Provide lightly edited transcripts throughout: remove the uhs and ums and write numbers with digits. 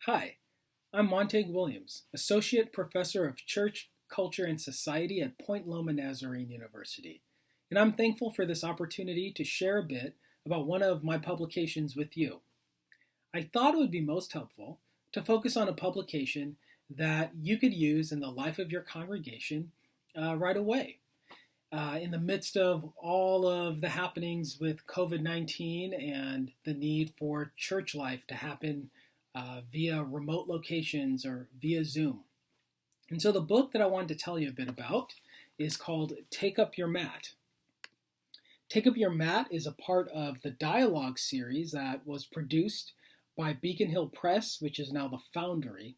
Hi, I'm Montague Williams, Associate Professor of Church, Culture, and Society at Point Loma Nazarene University, and I'm thankful for this opportunity to share a bit about one of my publications with you. I thought it would be most helpful to focus on a publication that you could use in the life of your congregation right away. In the midst of all of the happenings with COVID-19 and the need for church life to happen via remote locations or via Zoom. And so the book that I wanted to tell you a bit about is called Take Up Your Mat. Take Up Your Mat is a part of the dialogue series that was produced by Beacon Hill Press, which is now the Foundry.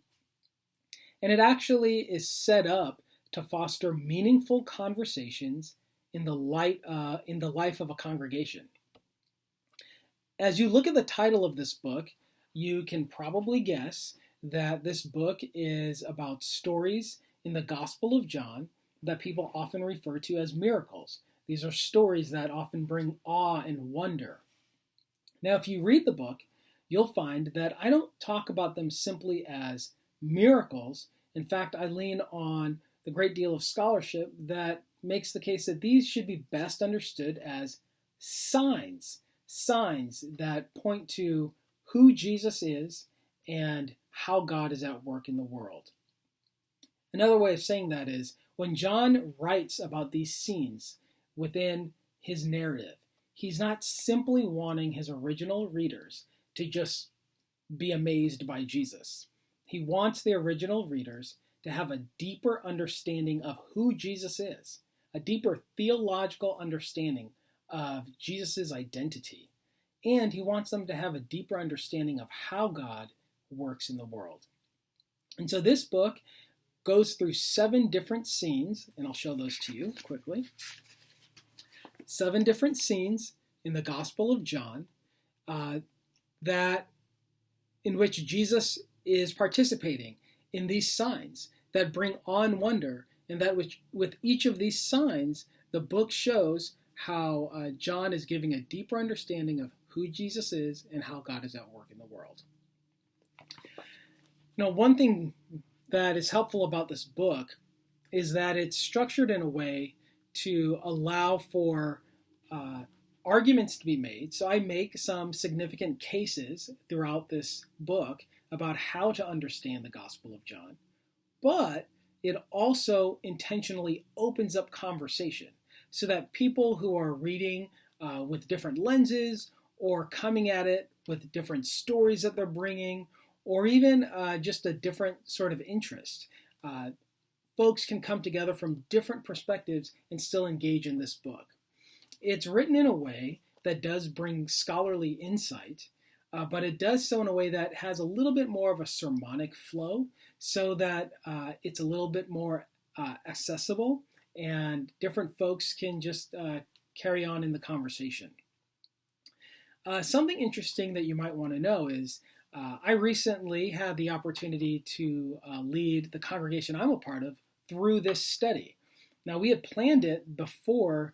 And it actually is set up to foster meaningful conversations in the life of a congregation. As you look at the title of this book, you can probably guess that this book is about stories in the Gospel of John that people often refer to as miracles. These are stories that often bring awe and wonder. Now, if you read the book, you'll find that I don't talk about them simply as miracles. In fact, I lean on the great deal of scholarship that makes the case that these should be best understood as signs that point to who Jesus is and how God is at work in the world. Another way of saying that is when John writes about these scenes within his narrative, he's not simply wanting his original readers to just be amazed by Jesus. He wants the original readers to have a deeper understanding of who Jesus is, a deeper theological understanding of Jesus' identity. And he wants them to have a deeper understanding of how God works in the world. And so this book goes through 7 different scenes, and I'll show those to you quickly. 7 different scenes in the Gospel of John that in which Jesus is participating in these signs that bring awe and wonder, and that with each of these signs, the book shows how John is giving a deeper understanding of who Jesus is and how God is at work in the world. Now, one thing that is helpful about this book is that it's structured in a way to allow for arguments to be made. So I make some significant cases throughout this book about how to understand the Gospel of John. But it also intentionally opens up conversation so that people who are reading with different lenses or coming at it with different stories that they're bringing, or even just a different sort of interest, folks can come together from different perspectives and still engage in this book. It's written in a way that does bring scholarly insight, but it does so in a way that has a little bit more of a sermonic flow so that it's a little bit more accessible and different folks can just carry on in the conversation. Something interesting that you might want to know is I recently had the opportunity to lead the congregation I'm a part of through this study. Now, we had planned it before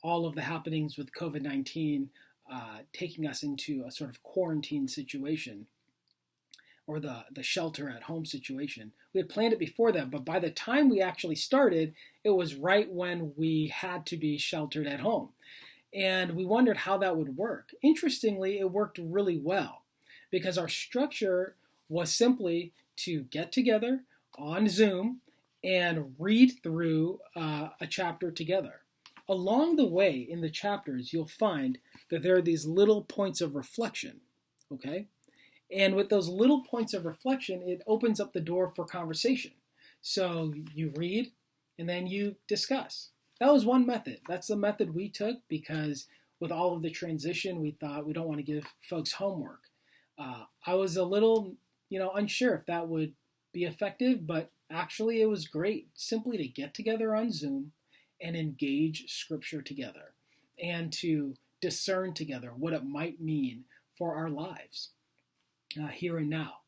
all of the happenings with COVID-19 taking us into a sort of quarantine situation, or the shelter at home situation. We had planned it before that, but by the time we actually started, it was right when we had to be sheltered at home. And we wondered how that would work. Interestingly, it worked really well because our structure was simply to get together on Zoom and read through a chapter together. Along the way in the chapters, you'll find that there are these little points of reflection, okay? And with those little points of reflection, it opens up the door for conversation. So you read and then you discuss. That was one method. That's the method we took because with all of the transition, we thought we don't want to give folks homework. I was a little, unsure if that would be effective, but actually it was great simply to get together on Zoom and engage Scripture together and to discern together what it might mean for our lives here and now.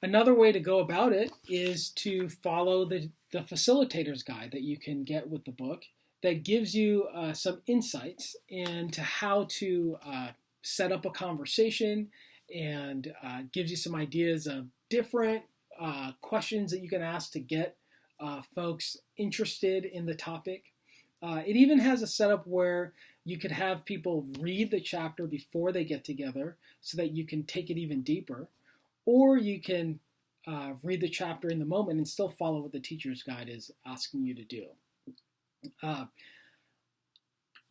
Another way to go about it is to follow the facilitator's guide that you can get with the book that gives you some insights into how to set up a conversation and gives you some ideas of different questions that you can ask to get folks interested in the topic. It even has a setup where you could have people read the chapter before they get together so that you can take it even deeper, or you can read the chapter in the moment and still follow what the teacher's guide is asking you to do.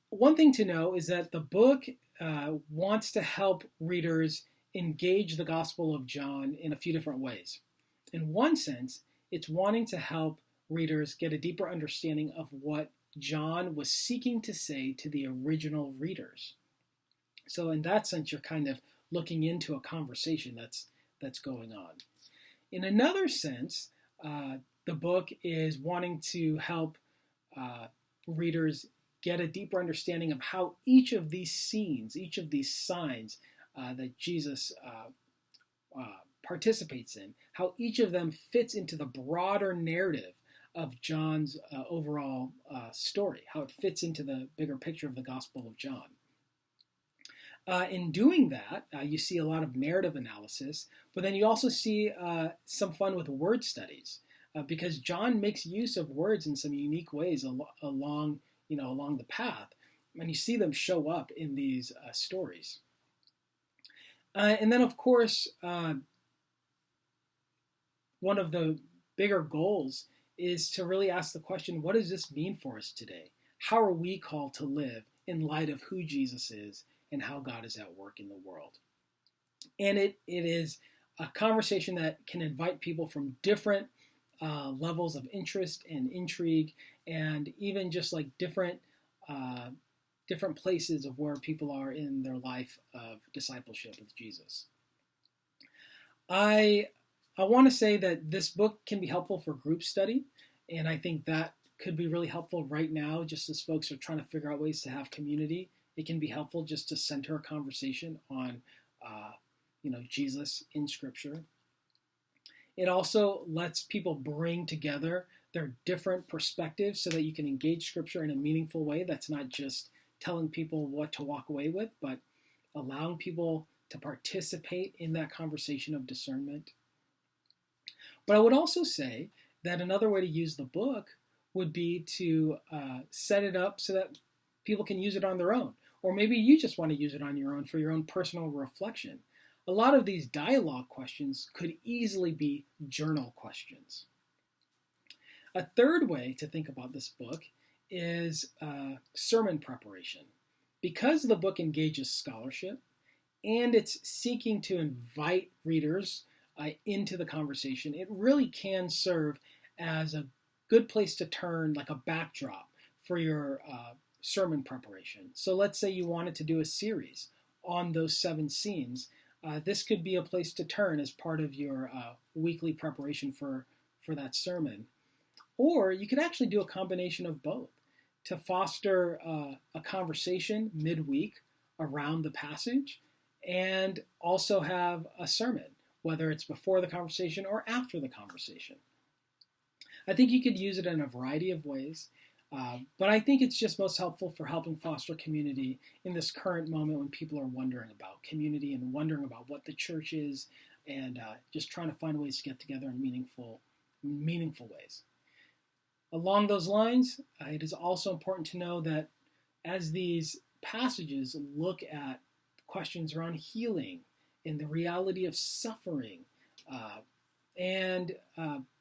One thing to know is that the book wants to help readers engage the Gospel of John in a few different ways. In one sense, it's wanting to help readers get a deeper understanding of what John was seeking to say to the original readers. So in that sense, you're kind of looking into a conversation that's going on. In another sense, the book is wanting to help readers get a deeper understanding of how each of these scenes, each of these signs that Jesus participates in, how each of them fits into the broader narrative of John's overall story, how it fits into the bigger picture of the Gospel of John. In doing that, you see a lot of narrative analysis, but then you also see some fun with word studies, because John makes use of words in some unique ways along the path, and you see them show up in these stories. And then, of course, one of the bigger goals is to really ask the question, what does this mean for us today? How are we called to live in light of who Jesus is and how God is at work in the world? And it is a conversation that can invite people from different levels of interest and intrigue, and even just like different places of where people are in their life of discipleship with Jesus. I want to say that this book can be helpful for group study, and I think that could be really helpful right now, just as folks are trying to figure out ways to have community. It can be helpful just to center a conversation on, Jesus in Scripture. It also lets people bring together their different perspectives so that you can engage Scripture in a meaningful way that's not just telling people what to walk away with, but allowing people to participate in that conversation of discernment. But I would also say that another way to use the book would be to set it up so that people can use it on their own. Or maybe you just want to use it on your own for your own personal reflection. A lot of these dialogue questions could easily be journal questions. A third way to think about this book is sermon preparation. Because the book engages scholarship and it's seeking to invite readers into the conversation, it really can serve as a good place to turn, like a backdrop for your sermon preparation. So let's say you wanted to do a series on those 7 scenes. This could be a place to turn as part of your weekly preparation for that sermon. Or you could actually do a combination of both to foster a conversation midweek around the passage and also have a sermon, whether it's before the conversation or after the conversation. I think you could use it in a variety of ways, but I think it's just most helpful for helping foster community in this current moment when people are wondering about community and wondering about what the church is, and just trying to find ways to get together in meaningful ways. Along those lines, it is also important to know that as these passages look at questions around healing and the reality of suffering, and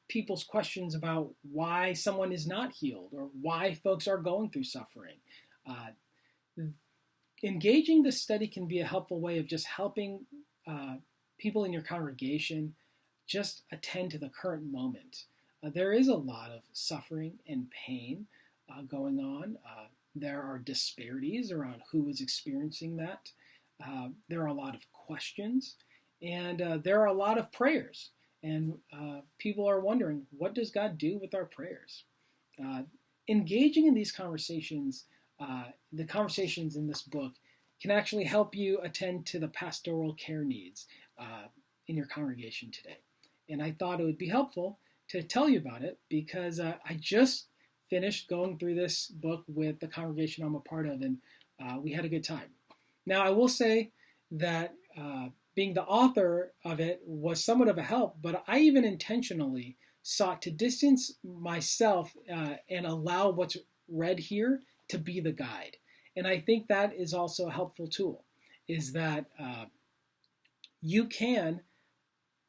people's questions about why someone is not healed or why folks are going through suffering, engaging this study can be a helpful way of just helping people in your congregation just attend to the current moment. There is a lot of suffering and pain going on. There are disparities around who is experiencing that. There are a lot of questions, and there are a lot of prayers. And people are wondering, what does God do with our prayers? Engaging in these conversations, the conversations in this book, can actually help you attend to the pastoral care needs in your congregation today. And I thought it would be helpful to tell you about it because I just finished going through this book with the congregation I'm a part of, and we had a good time. Now, I will say that being the author of it was somewhat of a help, but I even intentionally sought to distance myself and allow what's read here to be the guide. And I think that is also a helpful tool, is that you can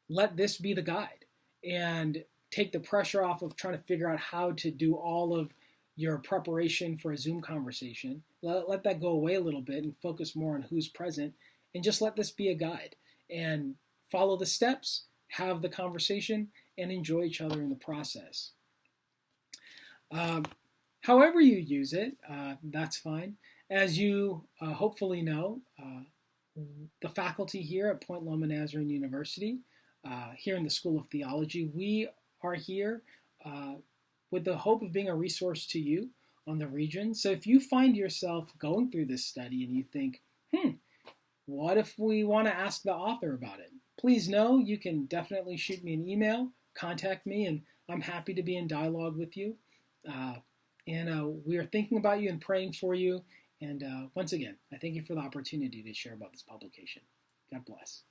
let this be the guide and take the pressure off of trying to figure out how to do all of your preparation for a Zoom conversation. Let that go away a little bit and focus more on who's present, and just let this be a guide and follow the steps, have the conversation, and enjoy each other in the process. However you use it, that's fine. As you hopefully know, the faculty here at Point Loma Nazarene University, here in the School of Theology, we are here with the hope of being a resource to you on the region. So if you find yourself going through this study and you think, what if we want to ask the author about it? Please know you can definitely shoot me an email, contact me, and I'm happy to be in dialogue with you. We are thinking about you and praying for you. And once again, I thank you for the opportunity to share about this publication. God bless.